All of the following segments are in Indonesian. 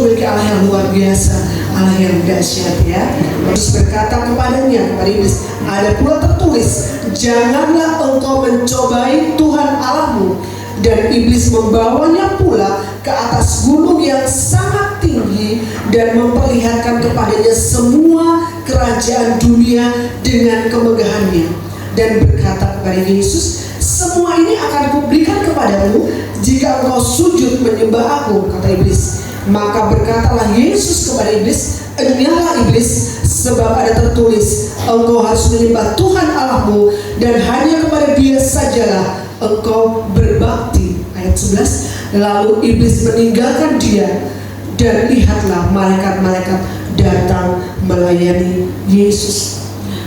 memiliki Allah yang luar biasa, Allah yang dahsyat ya. Yesus berkata kepadanya, kepada iblis, ada pula tertulis, janganlah engkau mencobai Tuhan Allahmu. Dan iblis membawanya pula ke atas gunung yang sangat tinggi dan memperlihatkan kepadanya semua kerajaan dunia dengan kemegahannya. Dan berkata kepada Yesus, semua ini akan kuberikan kepadamu jika engkau sujud menyembah aku, kata iblis. Maka berkatalah Yesus kepada iblis, enyahlah iblis, sebab ada tertulis, engkau harus menyembah Tuhan Allahmu dan hanya kepada Dia sajalah engkau berbakti. Ayat 11. Lalu iblis meninggalkan dia, dan lihatlah malaikat-malaikat datang melayani Yesus.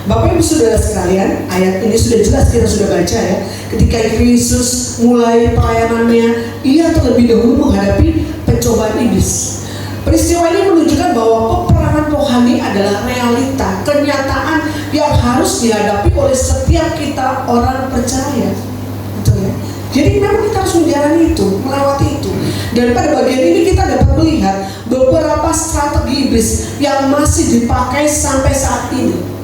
Bapak Ibu Saudara sekalian, ayat ini sudah jelas kita sudah baca ya. Ketika Yesus mulai pelayanannya, ia terlebih dahulu menghadapi pencobaan iblis. Peristiwa ini menunjukkan bahwa peperangan rohani adalah realita, kenyataan yang harus dihadapi oleh setiap kita orang percaya. Betul ya? Jadi memang kita harus menjalani itu, melewati itu. Dan pada bagian ini kita dapat melihat beberapa strategi iblis yang masih dipakai sampai saat ini.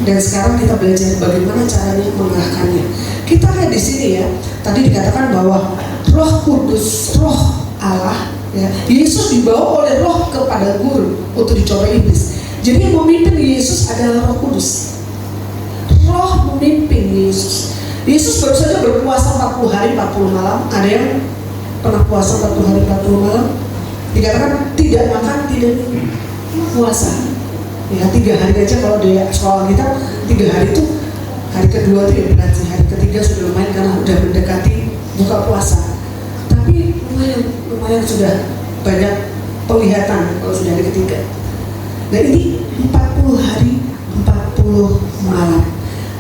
Dan sekarang kita belajar bagaimana caranya mengalahkannya. Kita lihat di sini ya, tadi dikatakan bahwa Roh Kudus, Roh Allah, ya, Yesus dibawa oleh Roh kepada guru untuk dicoba iblis. Jadi yang memimpin Yesus adalah Roh Kudus. Roh memimpin Yesus. Yesus baru saja berpuasa 40 hari 40 malam. Ada yang pernah puasa 40 hari 40 malam? Dikatakan tidak makan, tidak minum, puasa. Ya 3 hari aja kalau di sekolah kita 3 hari itu, hari kedua itu ya berat sih, hari ketiga sudah lumayan karena udah mendekati buka puasa. Tapi lumayan sudah banyak penglihatan kalau sudah hari ketiga. Nah ini 40 hari 40 malam.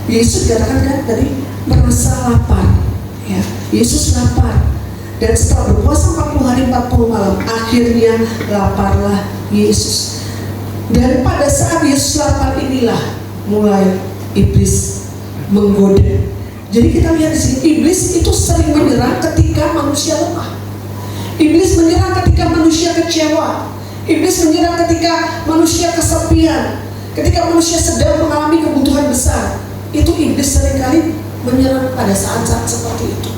Yesus dikatakan kan tadi merasa lapar ya. Yesus lapar, dan setelah berpuasa 40 hari 40 malam akhirnya laparlah Yesus. Dan pada saat Yesus lapar inilah mulai iblis menggoda. Jadi kita lihat di sini, iblis itu sering menyerang ketika manusia lemah. Iblis menyerang ketika manusia kecewa. Iblis menyerang ketika manusia kesepian. Ketika manusia sedang mengalami kebutuhan besar. Itu iblis seringkali menyerang pada saat-saat seperti itu.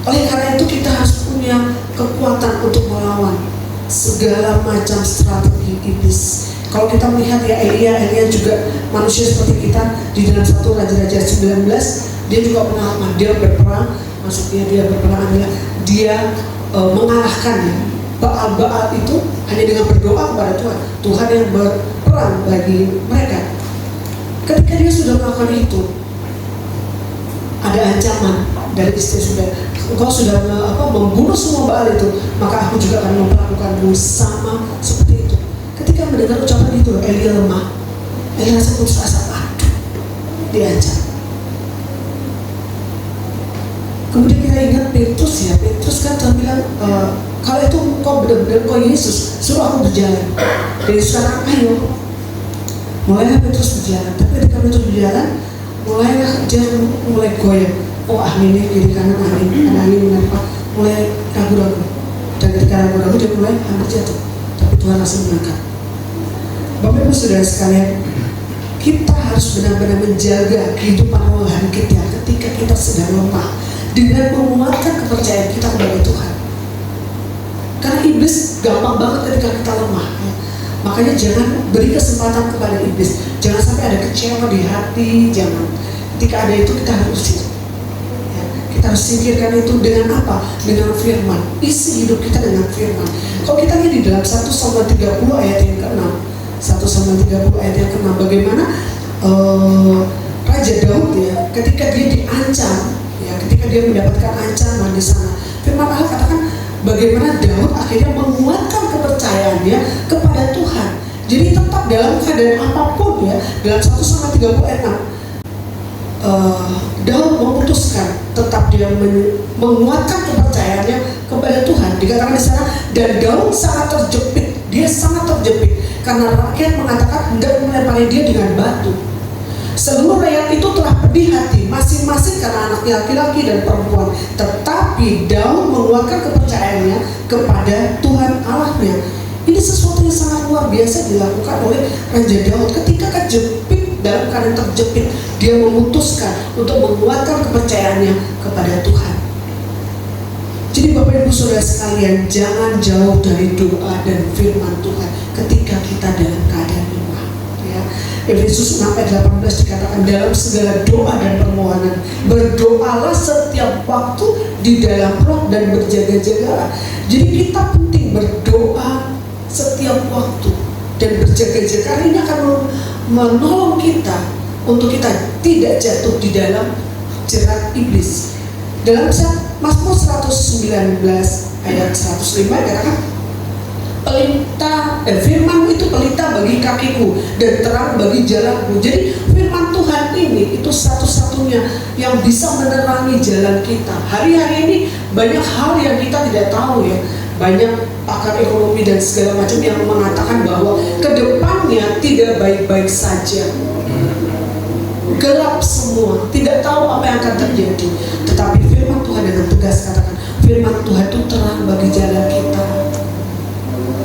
Oleh karena itu kita harus punya kekuatan untuk melawan segala macam strategi iblis. Kalau kita melihat ya Elia juga manusia seperti kita. Di dalam 1 Raja-Raja 19 dia juga pengalaman, dia berperang. Maksudnya dia berperang adalah dia mengalahkan ya Baal itu hanya dengan berdoa kepada Tuhan. Tuhan yang berperang bagi mereka. Ketika dia sudah melakukan itu, ada ancaman dari istri sudah, engkau sudah membunuh semua Baal itu, maka aku juga akan memperlakukanmu sama seperti itu. Ketika mendengar ucapan itu, Elia lemah. Elia rasa putus asa, aduh, diancam. Kemudian kita ingat Petrus ya, Petrus kan Tuhan bilang, kalau itu engkau benar-benar engkau Yesus, suruh aku berjalan. Jadi sekarang ayo, mulailah Petrus berjalan. Tapi ketika Petrus berjalan, mulailah dia mulai goyang. Oh anginnya kiri kanan angin menerpa, mulai ragu-ragu. Dan ketika ragu-ragu dia mulai hampir jatuh. Tapi Tuhan langsung mengangkat. Bapak Ibu Saudara sekalian, kita harus benar-benar menjaga kehidupan rohani kita ketika kita sedang lemah, dengan menguatkan kepercayaan kita kepada Tuhan. Karena iblis gampang banget ketika kita lemah ya. Makanya jangan beri kesempatan kepada iblis. Jangan sampai ada kecewa di hati, jangan. Ketika ada itu kita harus usir ya. Kita harus singkirkan itu dengan apa? Dengan firman. Isi hidup kita dengan firman. Kalau kita lihat di dalam 1 Samuel 30 ayat yang ke-6, 1 Samuel 30 ayat yang ke-6, bagaimana Raja Daud ya, ketika dia diancam ya, ketika dia mendapatkan ancaman di sana, firman Allah katakan bagaimana Daud akhirnya menguatkan kepercayaannya kepada Tuhan. Jadi tetap dalam keadaan apapun ya, dalam 1 Samuel 30 ayat 6, Daud memutuskan tetap dia menguatkan kepercayaannya kepada Tuhan. Dikatakan di sana, dan Daud sangat terjepit, dia sangat terjepit karena rakyat mengatakan hendak melempari dia dengan batu. Seluruh rakyat itu telah pedih hati, masing-masing karena anaknya laki-laki dan perempuan. Tetapi Tetapi Daud menguatkan kepercayaannya kepada Tuhan Allahnya. Ini sesuatu yang sangat luar biasa dilakukan oleh Raja Daud. Ketika kejepit, dalam keadaan terjepit, dia memutuskan untuk menguatkan kepercayaannya kepada Tuhan. Jadi Bapak Ibu Saudara sekalian, jangan jauh dari doa dan firman Tuhan ketika kita dalam keadaan lemah. Ya. Efesus 6 ayat 18 dikatakan, dalam segala doa dan permohonan berdoalah setiap waktu di dalam roh dan berjaga-jagalah. Jadi kita penting berdoa setiap waktu dan berjaga-jaga, karena ini akan menolong kita untuk kita tidak jatuh di dalam jerat iblis. Dalam Mazmur 119 ayat 105 dikatakan, firman itu pelita bagi kakiku dan terang bagi jalanku. Jadi firman Tuhan ini itu satu-satunya yang bisa menerangi jalan kita. Hari-hari ini banyak hal yang kita tidak tahu ya. Banyak pakar ekonomi dan segala macam yang mengatakan bahwa kedepannya tidak baik-baik saja. Gelap semua, tidak tahu apa yang akan terjadi. Tetapi firman Tuhan dengan tegas katakan, firman Tuhan itu terang bagi jalan kita.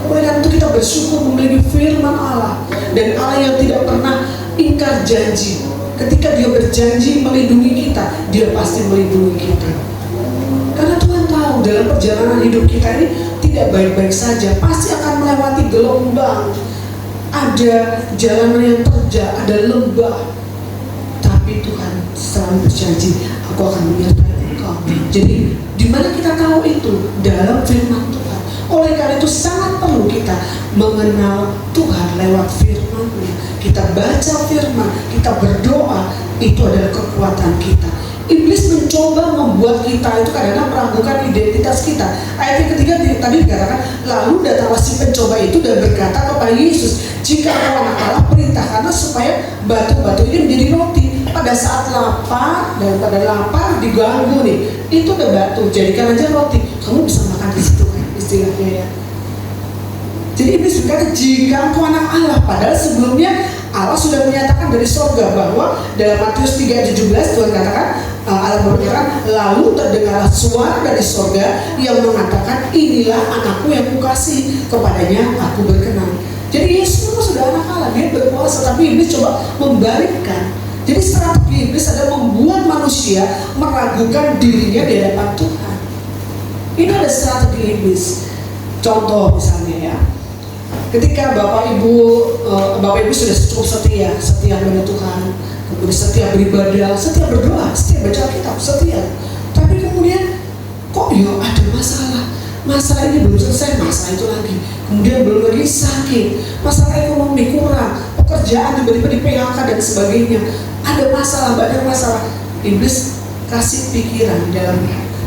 Oleh karena itu kita bersyukur memiliki firman Allah, dan Allah yang tidak pernah ingkar janji. Ketika Dia berjanji melindungi kita, Dia pasti melindungi kita. Karena Tuhan tahu dalam perjalanan hidup kita ini tidak baik-baik saja, pasti akan melewati gelombang. Ada jalanan yang terjal, ada lembah. Tapi Tuhan selalu berjanji, aku akan menyertai engkau. Jadi di mana kita tahu itu? Dalam firman Tuhan. Oleh karena itu sangat perlu kita mengenal Tuhan lewat firman-Nya. Kita baca firman, kita berdoa, itu adalah kekuatan kita. Iblis mencoba membuat kita itu kadang-kadang meragukan identitas kita. Ayat yang ketiga tadi dikatakan, lalu datanglah si pencoba itu dan berkata kepada Yesus, jika Engkau anak Allah, perintahkanlah supaya batu-batu ini menjadi roti. Pada saat lapar, dan pada lapar diganggu nih, itu ada batu, jadikan aja roti. Kamu bisa makan di situ kan, istilahnya ya. Jadi Iblis berkata, jika Engkau anak Allah. Padahal sebelumnya Allah sudah menyatakan dari surga bahwa dalam Matius 3:17 Tuhan katakan, Allah berkata, lalu terdengarlah suara dari surga yang mengatakan, inilah anakku yang kukasihi, kepadanya aku berkenan. Jadi Yesus itu sudah anak Allah, Dia berkuasa, tapi Iblis coba membalikkan. Jadi strategi Iblis adalah membuat manusia meragukan dirinya di hadapan Tuhan. Ini ada strategi Iblis. Contoh misalnya ya, ketika Bapak Ibu sudah cukup setia kepada Tuhan, kemudian setia beribadah, setia berdoa, setia baca Alkitab, setia. Tapi kemudian kok ya ada masalah ini belum selesai, masalah itu lagi, kemudian belum lagi sakit, masalah ekonomi kurang, pekerjaan tiba-tiba di PHK dan sebagainya, ada masalah, banyak masalah. Iblis kasih pikiran dalam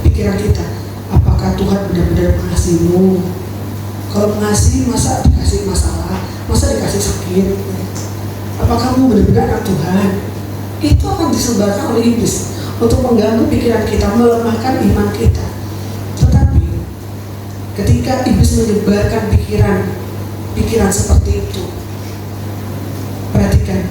pikiran kita, apakah Tuhan benar-benar mengasihimu? Kalau mengasihi, masa dikasih masalah, masa dikasih sakit? Apa kamu benar-benar anak Tuhan? Itu akan disebarkan oleh iblis untuk mengganggu pikiran kita, melemahkan iman kita. Tetapi ketika iblis menyebarkan pikiran seperti itu, perhatikan,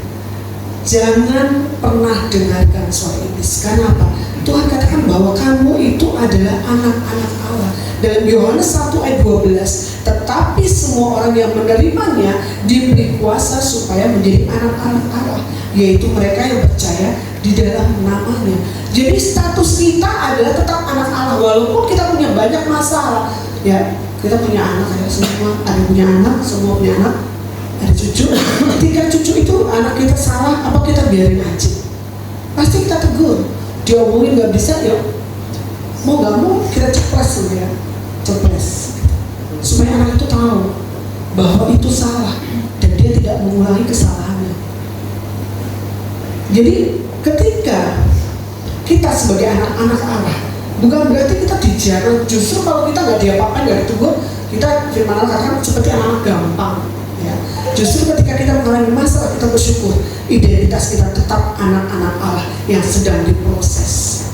jangan pernah dengarkan suara iblis. Karena apa? Tuhan katakan bahwa kamu itu adalah anak-anak Allah. Dalam Yohanes 1 ayat 12, tetapi semua orang yang menerimanya diberi kuasa supaya menjadi anak-anak Allah, yaitu mereka yang percaya di dalam namanya. Jadi status kita adalah tetap anak Allah, walaupun kita punya banyak masalah. Ya, kita punya anak, ya, semua ada punya anak, semua punya anak, ada cucu. Ketika cucu itu anak kita salah, apa kita biarin aja? Pasti kita tegur. Dia omongin nggak bisa, ya mau nggak mau kita ceplas ya, ceplas. Supaya anak itu tahu bahwa itu salah dan dia tidak mengulangi kesalahannya. Jadi ketika kita sebagai anak-anak Allah, bukan berarti kita dijarah. Justru kalau kita nggak diapa-apain, nggak ditegur, kita firman Allah katakan seperti anak-anak gampang. Ya. Justru ketika kita mengalami masalah, kita bersyukur identitas kita tetap anak-anak Allah yang sedang diproses.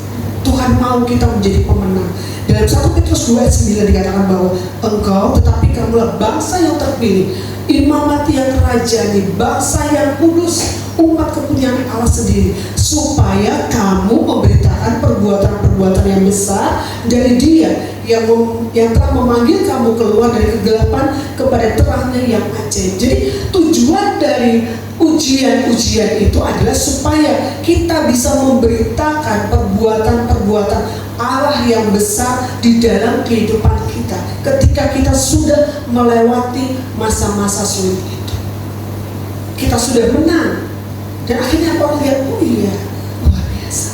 Tuhan mau kita menjadi pemenang. Dalam 1 Petrus 2 ayat 9 dikatakan bahwa engkau tetapi kamulah bangsa yang terpilih, imamat yang terajani, bangsa yang kudus, umat kepunyaan Allah sendiri, supaya kamu memberitakan perbuatan-perbuatan yang besar dari Dia yang telah memanggil kamu keluar dari kegelapan kepada terangnya yang ajaib. Jadi tujuan dari ujian-ujian itu adalah supaya kita bisa memberitakan perbuatan-perbuatan Allah yang besar di dalam kehidupan kita ketika kita sudah melewati masa-masa sulit itu. Kita sudah menang dan akhirnya orang lihat, oh iya, luar biasa.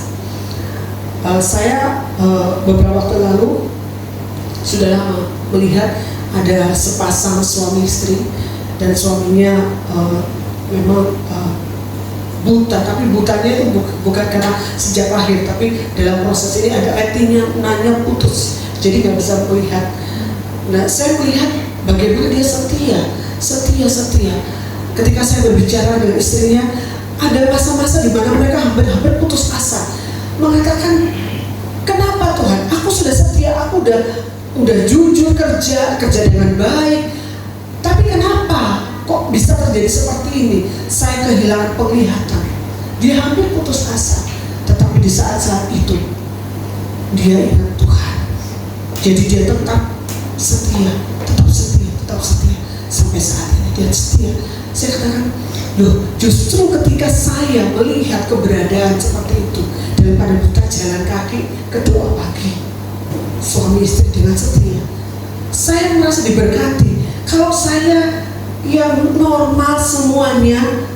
Saya beberapa waktu lalu sudah lama melihat ada sepasang suami istri, dan suaminya memang buta, tapi butanya itu bukan karena sejak lahir, tapi dalam proses ini ada retinanya putus, jadi nggak bisa melihat. Nah, saya melihat bagaimana dia setia. Ketika saya berbicara dengan istrinya, ada masa-masa di mana mereka hampir putus asa, mengatakan, kenapa Tuhan? Aku sudah setia, aku udah jujur kerja dengan baik, tapi kenapa kok bisa terjadi seperti ini? Saya kehilangan penglihatan. Dia hampir putus asa, tetapi di saat-saat itu dia ingat Tuhan. Jadi dia tetap setia sampai saat ini dia setia. Saya katakan, loh, justru ketika saya melihat keberadaan seperti itu, daripada kita jalan kaki kedua pagi, suami istri dengan setia, saya merasa diberkati. Kalau saya yang normal semuanya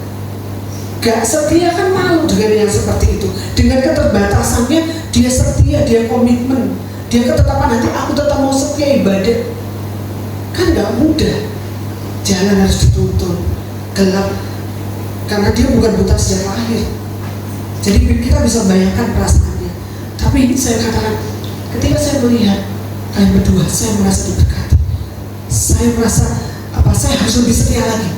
gak setia, kan malu dengan yang seperti itu. Dengan keterbatasannya dia setia, dia komitmen, dia ketetapan nanti aku tetap mau setia ibadah. Kan gak mudah, jalan harus dituntun gelap, karena dia bukan buta sejak lahir. Jadi kita bisa bayangkan perasaannya. Tapi saya katakan, ketika saya melihat kalian berdua, saya merasa diberkati. Saya merasa saya harus lebih setia lagi.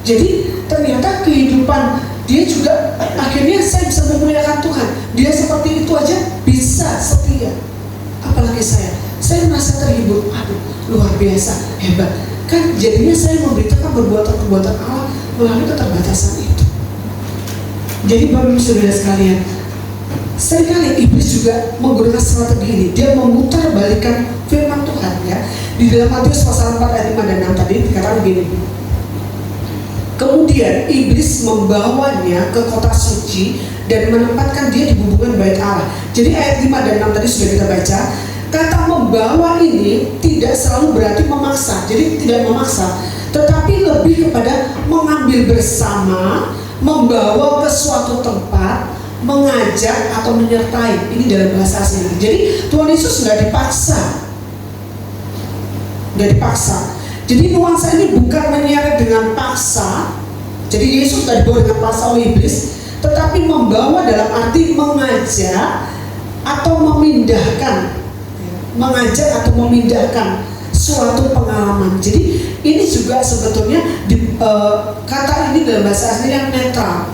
Jadi ternyata kehidupan dia juga akhirnya saya bisa memuliakan Tuhan. Dia seperti itu aja bisa setia. Apalagi saya merasa terhibur. Aduh, luar biasa, hebat. Kan jadinya saya memberitakan perbuatan-perbuatan Allah melalui keterbatasan itu. Jadi Bapak Ibu Saudara sekalian, seringkali iblis juga menggunakan strategi ini. Dia memutar balikan firman Tuhan, ya. Di dalam Matius pasal 4 ayat 5 dan 6 tadi dikatakan begini. Kemudian iblis membawanya ke kota suci dan menempatkan dia di bumbungan bait Allah. Jadi ayat 5 dan 6 tadi sudah kita baca. Kata membawa ini tidak selalu berarti memaksa. Jadi tidak memaksa, tetapi lebih kepada mengambil bersama, membawa ke suatu tempat, mengajak atau menyertai. Ini dalam bahasa aslinya. Jadi Tuhan Yesus nggak dipaksa. Jadi nuansa ini bukan menyeret dengan paksa. Jadi Yesus nggak dibawa dengan paksa oleh iblis, tetapi membawa dalam arti mengajak atau memindahkan suatu pengalaman. Jadi ini juga sebetulnya kata ini dalam bahasa aslinya netral.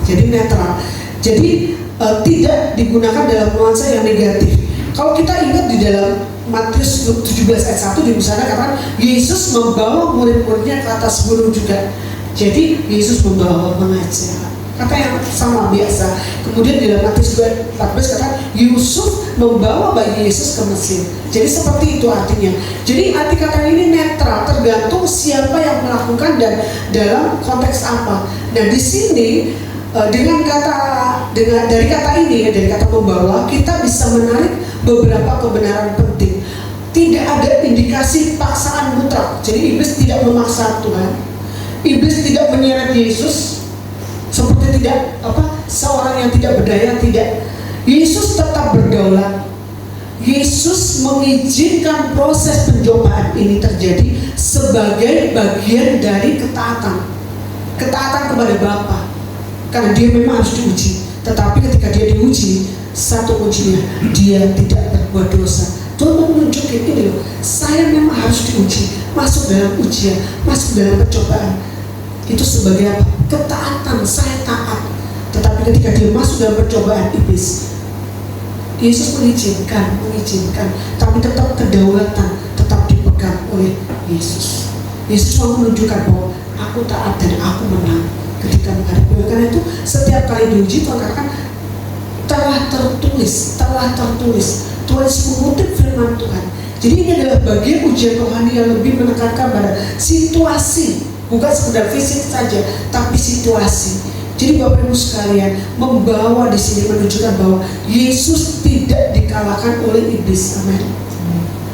Jadi tidak digunakan dalam nuansa yang negatif. Kalau kita ingat di dalam Matius 17 ayat 1 di sana katakan Yesus membawa murid-muridnya ke atas gunung juga. Jadi Yesus mengajak. Kata yang sama biasa. Kemudian di dalam Matius 14 kata Yusuf membawa bayi Yesus ke Mesir. Jadi seperti itu artinya. Jadi arti kata ini netral, tergantung siapa yang melakukan dan dalam konteks apa. Nah di sini dari kata membawa, kita bisa menarik beberapa kebenaran penting. Tidak ada indikasi paksaan mutlak. Jadi iblis tidak memaksa Tuhan. Iblis tidak menyeret Yesus. Seperti seorang yang tidak berdaya, tidak. Yesus tetap berdaulat. Yesus mengizinkan proses pencobaan ini terjadi sebagai bagian dari ketaatan kepada Bapa, karena dia memang harus diuji. Tetapi ketika dia diuji, satu kuncinya, dia tidak berbuat dosa. Tuhan mau menunjukkan ini loh, saya memang harus diuji, masuk dalam ujian, masuk dalam pencobaan. Itu sebagai apa? Ketaatan, saya taat. Tetapi ketika dia masuk dalam percobaan iblis, Yesus mengizinkan, tapi tetap kedaulatan tetap dipegang oleh Yesus. Yesus mau menunjukkan bahwa aku taat dan aku menang ketika menghadapi. Karena itu setiap kali diuji Tuhan katakan telah tertulis. Tuhan mengutip firman Tuhan. Jadi ini adalah bagian ujian rohani yang lebih menekankan pada situasi, bukan sekedar fisik saja, tapi situasi. Jadi Bapak Ibu sekalian, membawa di sini menunjukkan bahwa Yesus tidak dikalahkan oleh iblis. Amin.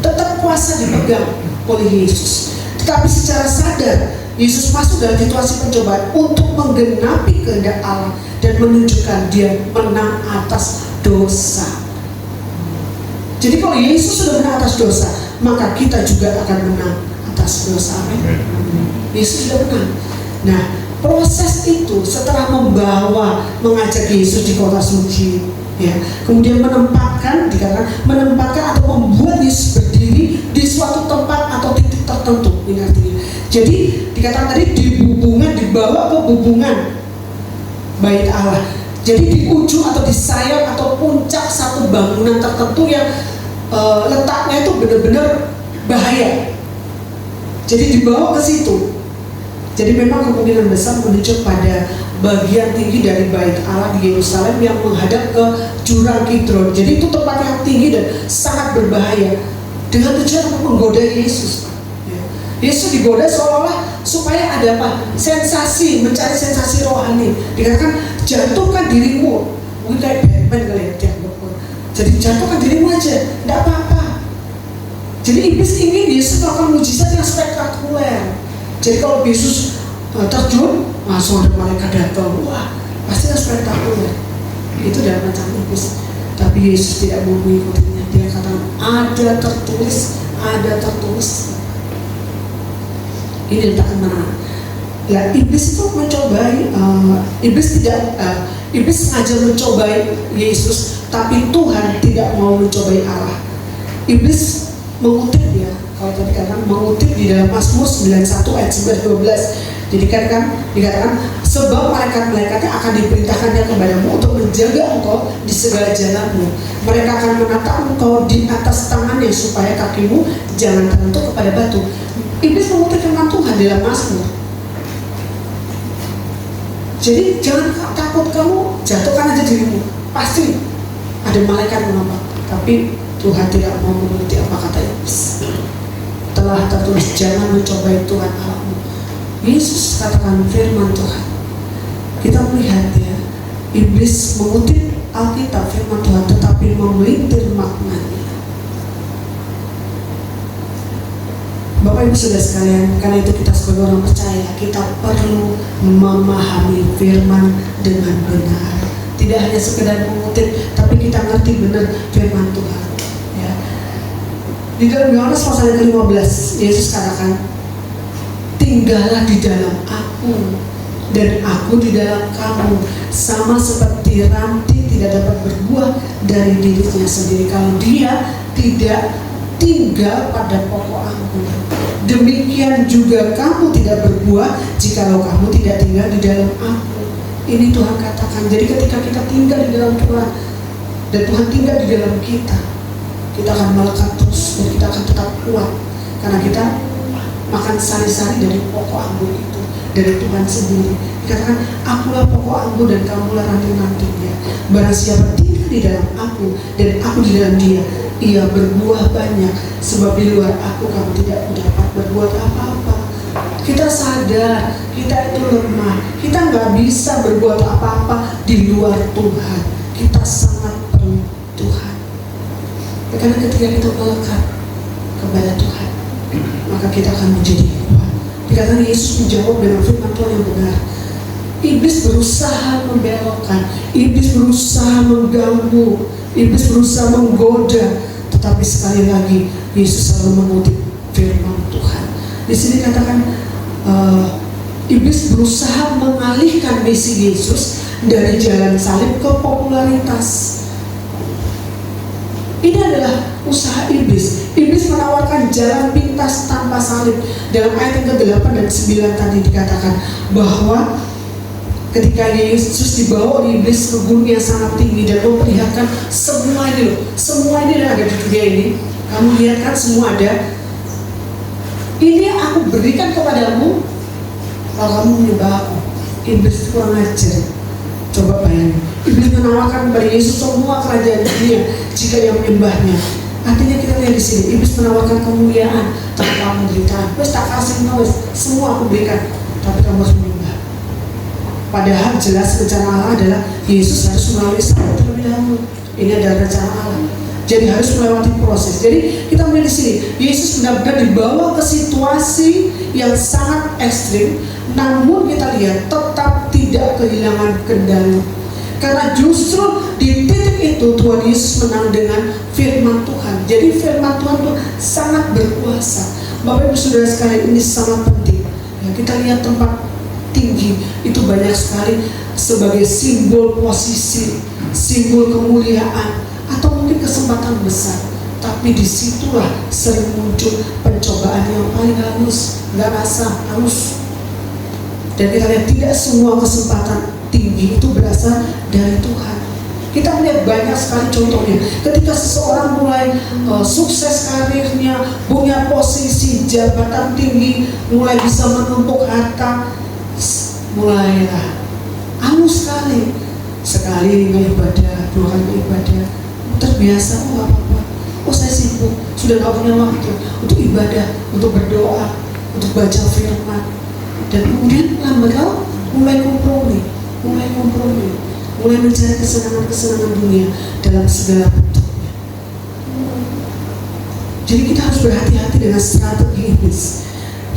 Tetap kuasa dipegang oleh Yesus. Tetapi secara sadar Yesus masuk dalam situasi pencobaan untuk menggenapi kehendak Allah dan menunjukkan dia menang atas dosa. Jadi kalau Yesus sudah menang atas dosa, maka kita juga akan menang atas dosa. Amin. Yesus sudah menang. Nah, proses itu setelah mengajak Yesus di kota suci, ya, kemudian menempatkan atau membuat Yesus berdiri di suatu tempat atau titik tertentu. Ini artinya. Jadi dikatakan tadi dibawa ke bubungan bait Allah. Jadi di ujung atau di sayap atau puncak satu bangunan tertentu yang letaknya itu benar-benar bahaya. Jadi dibawa ke situ. Jadi memang kemungkinan besar menuju pada bagian tinggi dari bait Allah di Yerusalem yang menghadap ke jurang Kidron. Jadi itu tempat yang tinggi dan sangat berbahaya dengan tujuan untuk menggoda Yesus. Yesus digoda seolah-olah supaya ada apa? Sensasi, mencari sensasi rohani. Dikatakan jatuhkan dirimu, mungkin kayak Batman kali ya. Jadi jatuhkan dirimu aja, tidak apa-apa. Jadi iblis ingin Yesus melakukan mujizat yang spektakuler. Jadi kalau Yesus terjun, langsung ada malaikat datang, wah pasti spektakuler. Itu dalam rencana iblis. Tapi Yesus tidak mau mengikutinya. Dia katakan ada tertulis. Ini tidak menang. Ya, iblis itu mencobai, iblis sengaja mencobai Yesus, tapi Tuhan tidak mau mencobai Allah. Iblis mengutip ya, kalau tadi katakan mengutip di dalam Mazmur 91 ayat 12. Jadi dikatakan sebab malaikat-malaikatnya akan diperintahkannya kepadamu untuk menjaga engkau di segala jalanmu. Mereka akan menatap engkau di atas tangannya supaya kakimu jangan terhentuk kepada batu. Iblis mengutip firman Tuhan dalam Mazmur. Jadi jangan takut, kamu jatuhkan aja dirimu. Pasti ada malaikat menopang. Tapi Tuhan tidak mau menuruti apa kata iblis. Telah tertulis jangan mencobai Tuhan Allahmu. Yesus katakan firman Tuhan. Kita melihat ya, iblis mengutip Alkitab firman Tuhan tetapi memelintir maknanya. Bapak Ibu Saudara sekalian, karena itu kita sebagai orang percaya, kita perlu memahami firman dengan benar. Tidak hanya sekedar mengutip, tapi kita ngerti benar firman Tuhan. Ya. Di dalam Yohanes pasal yang ke-15, Yesus katakan, tinggallah di dalam aku dan aku di dalam kamu, sama seperti ranting tidak dapat berbuah dari dirinya sendiri kalau dia tidak tinggal pada pokok anggur. Demikian juga kamu tidak berbuah jikalau kamu tidak tinggal di dalam aku. Ini Tuhan katakan. Jadi ketika kita tinggal di dalam Tuhan dan Tuhan tinggal di dalam kita akan melekat terus dan kita akan tetap kuat karena kita makan sari-sari dari pokok anggur itu, dari Tuhan sendiri. Dikatakan, akulah pokok anggur dan kamulah ranting-rantingnya. Barang siapa tinggal di dalam aku dan aku di dalam dia, ia berbuah banyak, sebab di luar aku kamu tidak dapat berbuat apa-apa. Kita sadar kita itu lemah, kita nggak bisa berbuat apa-apa di luar Tuhan. Kita sangat perlu Tuhan. Karena ketika kita melekat kepada Tuhan, maka kita akan menjadi kuat. Dikatakan Yesus menjawab dengan firman Tuhan yang benar. Iblis berusaha membelokkan, iblis berusaha mengganggu, iblis berusaha menggoda, tetapi sekali lagi Yesus selalu mengutip firman Tuhan. Di sini katakan iblis berusaha mengalihkan misi Yesus dari jalan salib ke popularitas. Ini adalah usaha iblis. Iblis menawarkan jalan pintas tanpa salib. Dalam ayat yang ke-8 dan 9 tadi dikatakan bahwa ketika Yesus dibawa oleh iblis ke gunung yang sangat tinggi dan memperlihatkan semua ini loh, semua ini yang ada di dunia ini, kamu lihat kan semua ada. Ini aku berikan kepadamu kalau kamu menyembah aku. Iblis kurang ajar. Coba bayangin, iblis menawarkan kepada Yesus semua kerajaan dunia jika ia menyembahnya. Artinya kita lihat di sini, iblis menawarkan kemuliaan tanpa penderitaan. Wes tak kasih wes, semua aku berikan, tapi kamu harus menyembah. Padahal jelas rencana Allah adalah Yesus harus melalui salib terlebih dahulu. Ini adalah rencana Allah. Jadi harus melewati proses. Jadi kita melihat di sini, Yesus benar-benar dibawa ke situasi yang sangat ekstrim, namun kita lihat tetap tidak kehilangan kendali. Karena justru di titik itu Tuhan Yesus menang dengan firman Tuhan. Jadi firman Tuhan itu sangat berkuasa. Bapak Ibu Saudara sekalian, ini sangat penting. Ya, kita lihat tempat tinggi itu banyak sekali sebagai simbol posisi, simbol kemuliaan, atau mungkin kesempatan besar. Tapi disitulah sering muncul pencobaan yang paling halus, nggak rasa halus. Dan kita lihat tidak semua kesempatan tinggi itu berasal dari Tuhan. Kita melihat banyak sekali contohnya. Ketika seseorang mulai sukses karirnya, punya posisi jabatan tinggi, mulai bisa menumpuk harta, mulailah halus sekali. Sekali nggak ibadah, dua kali ibadah, terbiasa, oh apa-apa, oh saya sibuk, sudah gak punya waktu untuk ibadah, untuk berdoa, untuk baca firman. Dan kemudian lambat laun mulai kompromi, mulai mencari kesenangan-kesenangan dunia dalam segala bentuknya. Jadi kita harus berhati-hati dengan strategi iblis.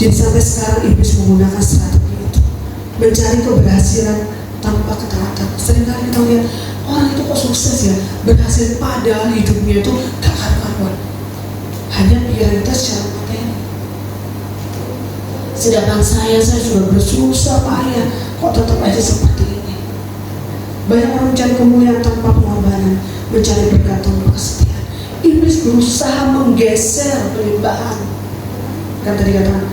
Jadi sampai sekarang iblis menggunakan strategi itu, mencari keberhasilan tanpa ketaatan. Seringkali kita lihat orang itu kok sukses ya, berhasil, padahal hidupnya itu gak karuan, hanya prioritas secara materi. Sedangkan saya sudah bersusah payah, kok tetap aja seperti ini. Banyak orang mencari kemuliaan tanpa pengorbanan, mencari berkat tanpa kesetiaan. Iblis berusaha menggeser penyembahan. Kan tadi katakan,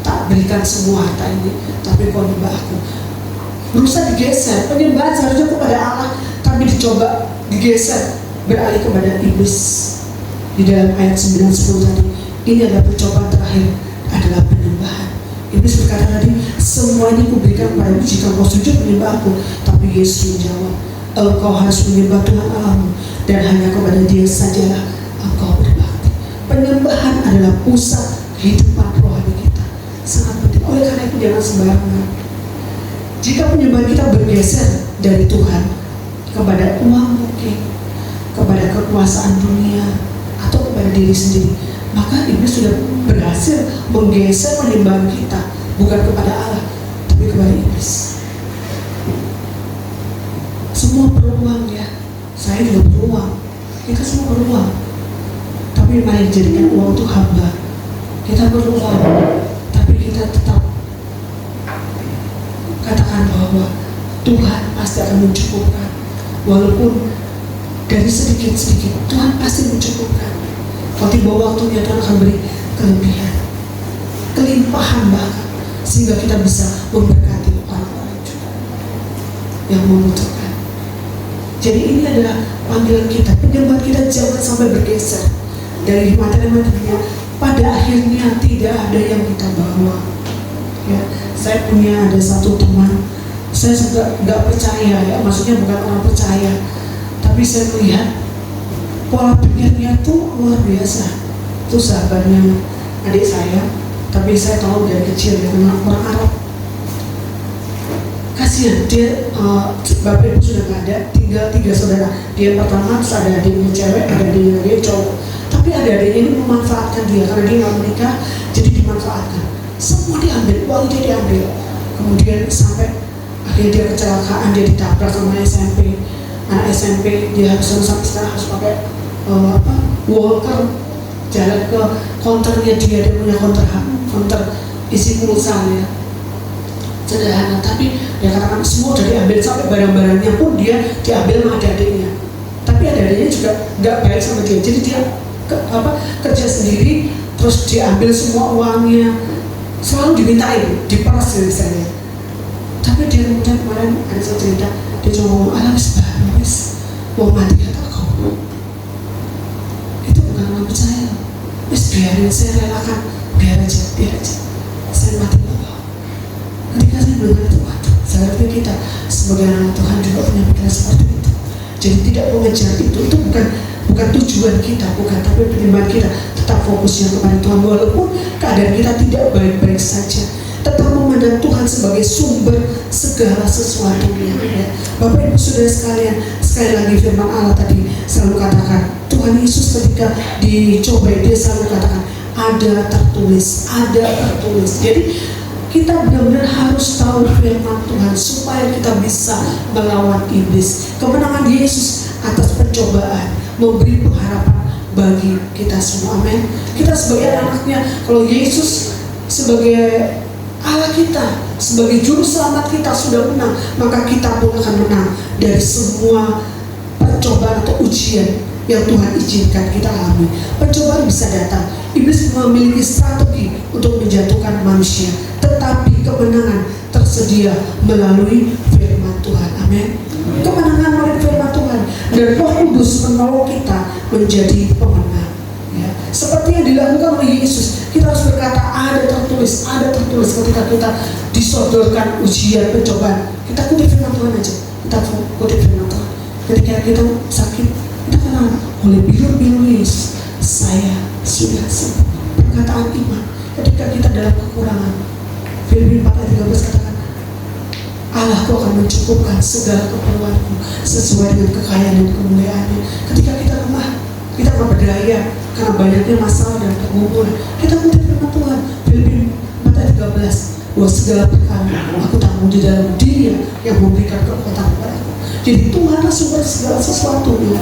tak berikan semua harta ini, tapi kau nyembah aku. Berusaha digeser, penyembahan seharusnya kepada Allah, tapi dicoba digeser, beralih kepada iblis. Di dalam ayat 9-10 tadi, ini adalah percobaan terakhir, adalah penyembahan. Iblis berkata tadi, semua ini kuberikan padamu jika kau sujud menyembah aku. Tapi Yesus menjawab, engkau harus menyembah Tuhan Allahmu, dan hanya kepada Dia sajalah engkau berbakti. Penyembahan adalah pusat kehidupan rohani kita, sangat penting. Oleh karena itu jangan sembarangan. Jika penyembahan kita bergeser dari Tuhan kepada uang mungkin, kepada kekuasaan dunia, atau kepada diri sendiri, maka iblis sudah berhasil menggeser penyembahan kita bukan kepada Allah, tapi kepada iblis. Semua peluang ya, saya juga beruang, kita semua beruang, tapi mari jadikan uang itu hamba. Kita beruang, tapi kita tetap katakan bahwa Tuhan pasti akan mencukupkan. Walaupun dari sedikit-sedikit, Tuhan pasti mencukupkan. Kalau tiba waktunya, Tuhan akan beri kelebihan, kelimpahan bahkan, sehingga kita bisa memberkati orang-orang juga yang membutuhkan. Jadi ini adalah panggilan kita. Penyembahan kita jangan sampai bergeser dari materi-materinya. Pada akhirnya tidak ada yang kita bawa. Ya, saya punya ada satu teman, saya juga nggak percaya ya, maksudnya bukan orang percaya, tapi saya melihat pola pikirnya tuh luar biasa. Itu sahabatnya adik saya, tapi saya tahu dari kecil dia kenal orang Arab. Kasihan dia, bapak ibu sudah nggak ada, tinggal 3 saudara. Dia pertama, terus ada adiknya cewek, ada adiknya dia cowok. Tapi adik-adiknya ini memanfaatkan dia karena dia nggak menikah, jadi dimanfaatkan. Semua diambil, uang dia diambil. Kemudian sampai akhirnya dia kecelakaan, dia ditabrak sama SMP. Anak SMP dia harus sampai sekarang harus pakai walker, jalan ke konternya dia punya konter isi pulsa ya. Sederhana, tapi dia katakan semua udah diambil, sampai barang-barangnya pun dia diambil sama adik-adiknya. Tapi adik-adiknya juga nggak baik sama dia, jadi dia kerja sendiri, terus diambil semua uangnya, selalu dimintain, diperas dari saya. Tapi dia kemudian kemarin ada satu cerita, dia cuma ngomong, alam wis mau mati kata kau. Itu bukan orang percaya. Wis biarin, saya relakan, biar aja, saya mati. Ketika saya mendengar itu, waduh, saya pikir kita sebagai anak Tuhan juga punya pikiran seperti itu. Jadi tidak mengejar itu bukan tujuan kita, tapi penyembahan kita tetap fokusnya kepada Tuhan. Walaupun keadaan kita tidak baik-baik saja, tetap memandang Tuhan sebagai sumber segala sesuatunya. Ya. Bapak Ibu Saudara sekalian, sekali lagi firman Allah tadi selalu katakan, Tuhan Yesus ketika dicobai dia selalu katakan ada tertulis. Jadi kita benar-benar harus tahu firman Tuhan supaya kita bisa melawan iblis. Kemenangan Yesus atas pencobaan memberi pengharapan bagi kita semua. Amin. Kita sebagai anaknya, kalau Yesus sebagai Allah kita, sebagai juru selamat kita sudah menang, maka kita pun akan menang dari semua pencobaan atau ujian yang Tuhan izinkan kita alami. Pencobaan bisa datang. Iblis memiliki strategi untuk menjatuhkan manusia, tetapi kemenangan tersedia melalui firman Tuhan. Amin. Kemenangan melalui firman Tuhan, dan Roh Kudus menolong kita menjadi pemenang. Ya. Seperti yang dilakukan oleh Yesus, kita harus berkata ada tertulis ketika kita disodorkan ujian pencobaan. Kita kutip firman Tuhan aja. Kita kutip firman Tuhan. Ketika kita sakit, kita kenal oleh biru-biru Yesus, saya sudah sembuh. Perkataan iman. Ketika kita dalam kekurangan, Filipi 4 ayat 13 katakan, Allahku akan mencukupkan segala keperluanku sesuai dengan kekayaan dan kemuliaannya. Ketika kita lemah, kita tak berdaya karena banyaknya masalah dan pergumulan, kita kutip firman Tuhan Filipi 4 ayat 13, bahwa segala perkara aku tanggung di dalam Dia yang memberikan kekuatan kepadaku. Jadi Tuhanlah sumber segala sesuatunya,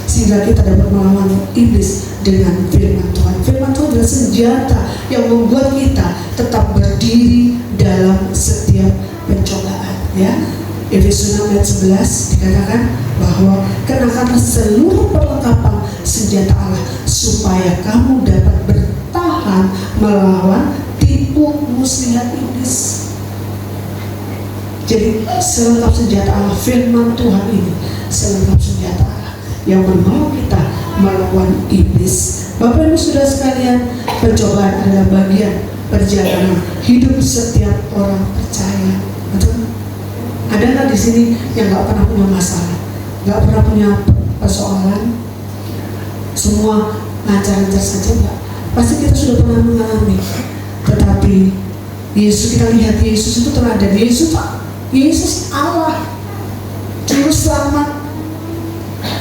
sehingga kita dapat melawan iblis dengan firman Tuhan. Firman Tuhan adalah senjata yang membuat kita tetap berdiri dalam setiap pencobaan. Ya, Efesus 6 ayat 11 dikatakan bahwa kenakanlah seluruh perlengkapan senjata Allah supaya kamu dapat bertahan melawan tipu muslihat iblis. Jadi selengkap senjata Allah, firman Tuhan ini selengkap senjata Allah yang menolong kita melawan iblis. Bapak Ibu Saudara sekalian, pencobaan adalah bagian perjalanan hidup setiap orang percaya. Betul? Ada nggak di sini yang nggak pernah punya masalah, nggak pernah punya persoalan, semua lancar-lancar saja? Nggak. Pasti kita sudah pernah mengalami. Tetapi Yesus, kita lihat Yesus itu teladan. Yesus Allah, juru selamat,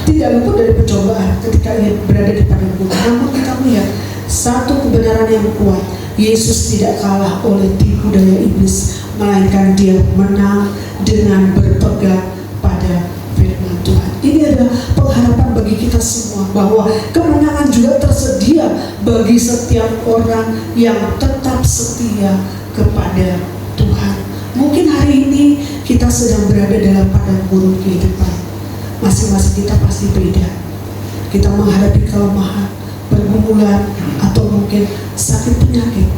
tidak luput dari pencobaan ketika ia berada di padang gurun. Namun kita melihat satu kebenaran yang kuat, Yesus tidak kalah oleh tipu daya iblis, melainkan dia menang dengan berpegang pada firman Tuhan. Ini adalah pengharapan bagi kita semua, bahwa kemenangan juga tersedia bagi setiap orang yang tetap setia kepada Tuhan. Mungkin hari ini kita sedang berada dalam padang gurun kehidupan. Masing-masing kita pasti beda. Kita menghadapi kelemahan, pergumulan, atau mungkin sakit penyakit.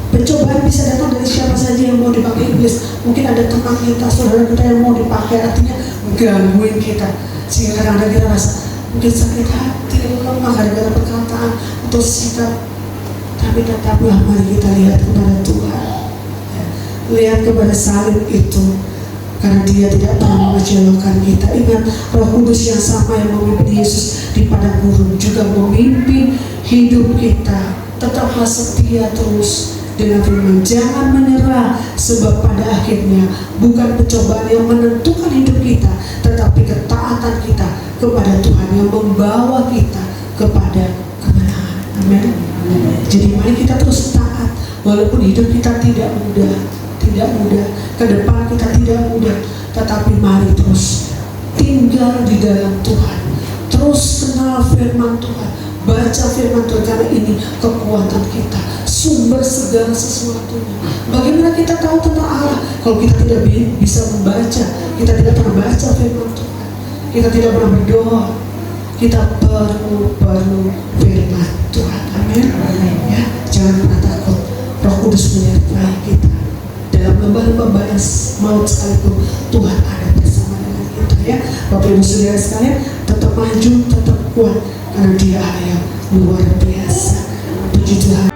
Pencobaan bisa datang dari siapa saja yang mau dipakai iblis. Mungkin ada teman kita, saudara kita yang mau dipakai, artinya gangguin kita, sehingga kadang-kadang kita rasa mungkin sakit hati, lemah gara-gara perkataan atau sikap. Tapi tetaplah mari kita lihat kepada Tuhan, lihat kepada salib itu, karena dia tidak pernah mengecewakan kita. Ingat, Roh Kudus yang sama yang memimpin Yesus di padang gurun juga memimpin hidup kita. Tetaplah setia terus dengan firman, jangan menyerah, sebab pada akhirnya bukan pencobaan yang menentukan hidup kita, tetapi ketaatan kita kepada Tuhan yang membawa kita kepada kemenangan. Amin. Jadi mari kita terus taat, walaupun hidup kita tidak mudah, ke depan kita tidak mudah, tetapi mari terus tinggal di dalam Tuhan, terus kenal firman Tuhan, baca firman Tuhan, karena ini kekuatan kita, sumber segala sesuatunya. Bagaimana kita tahu tentang Allah kalau kita tidak bisa membaca, kita tidak pernah baca firman Tuhan, kita tidak pernah berdoa? Kita perlu firman Tuhan. Amin. Ya, jangan pernah takut. Roh Kudus menyertai kita dalam lembah-lembah balas maut sekalipun, Tuhan ada bersama dengan kita. Ya, Bapak Ibu Saudara sekalian, tetap maju, tetap kuat, karena Dia Allah yang luar biasa. Puji Tuhan.